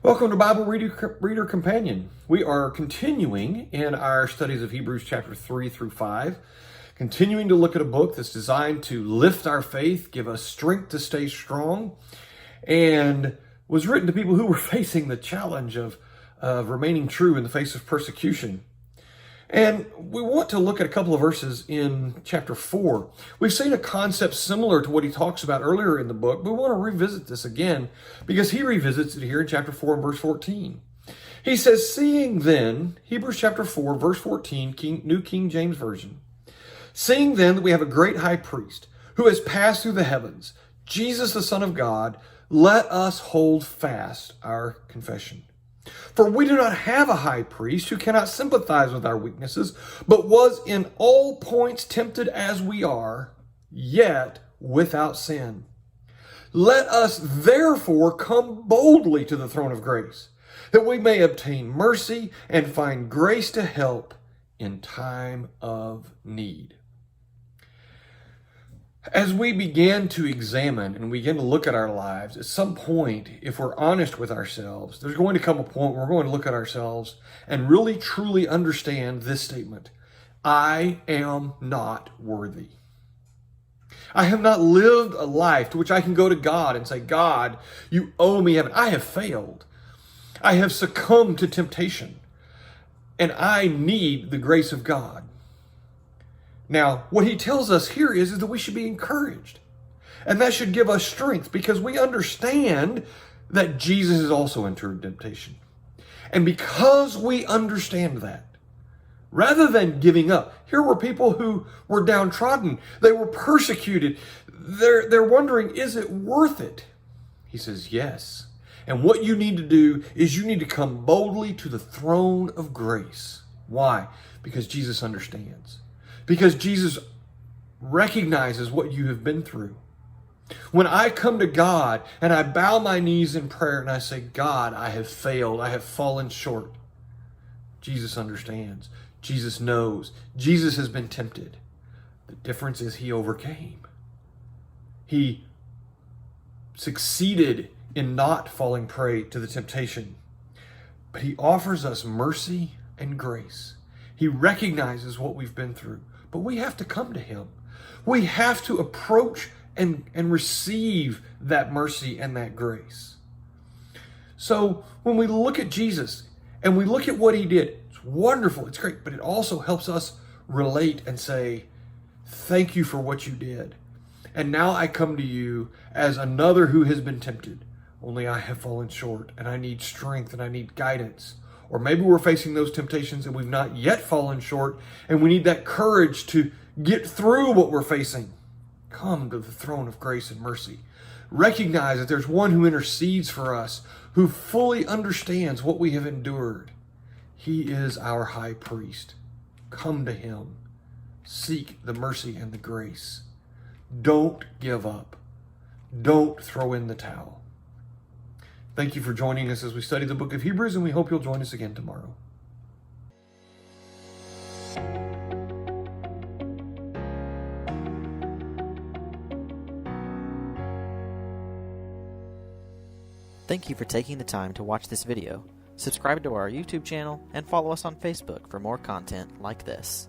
Welcome to Bible Reader Companion. We are continuing in our studies of Hebrews chapter 3 through 5, continuing to look at a book that's designed to lift our faith, give us strength to stay strong, and was written to people who were facing the challenge of remaining true in the face of persecution. And we want to look at a couple of verses in chapter 4. We've seen a concept similar to what he talks about earlier in the book, but we want to revisit this again because he revisits it here in chapter 4 and verse 14. He says, seeing then, Hebrews chapter 4, verse 14, New King James Version, seeing then that we have a great high priest who has passed through the heavens, Jesus the Son of God, let us hold fast our confession. For we do not have a high priest who cannot sympathize with our weaknesses, but was in all points tempted as we are, yet without sin. Let us therefore come boldly to the throne of grace, that we may obtain mercy and find grace to help in time of need. As we begin to examine and we begin to look at our lives, at some point, if we're honest with ourselves, there's going to come a point where we're going to look at ourselves and really truly understand this statement: I am not worthy. I have not lived a life to which I can go to God and say, God, you owe me heaven. I have failed. I have succumbed to temptation, and I need the grace of God. Now, what he tells us here is that we should be encouraged. And that should give us strength because we understand that Jesus has also entered temptation. And because we understand that, rather than giving up, here were people who were downtrodden. They were persecuted. They're wondering, is it worth it? He says, yes. And what you need to do is you need to come boldly to the throne of grace. Why? Because Jesus understands. Because Jesus recognizes what you have been through. When I come to God and I bow my knees in prayer and I say, God, I have failed. I have fallen short. Jesus understands. Jesus knows. Jesus has been tempted. The difference is he overcame. He succeeded in not falling prey to the temptation. But he offers us mercy and grace. He recognizes what we've been through. But we have to come to him. We have to approach and receive that mercy and that grace. So when we look at Jesus and we look at what he did, it's wonderful, it's great, but it also helps us relate and say, thank you for what you did. And now I come to you as another who has been tempted. Only I have fallen short and I need strength and I need guidance. Or maybe we're facing those temptations and we've not yet fallen short and we need that courage to get through what we're facing. Come to the throne of grace and mercy. Recognize that there's one who intercedes for us, who fully understands what we have endured. He is our high priest. Come to him. Seek the mercy and the grace. Don't give up. Don't throw in the towel. Thank you for joining us as we study the book of Hebrews, and we hope you'll join us again tomorrow. Thank you for taking the time to watch this video. Subscribe to our YouTube channel and follow us on Facebook for more content like this.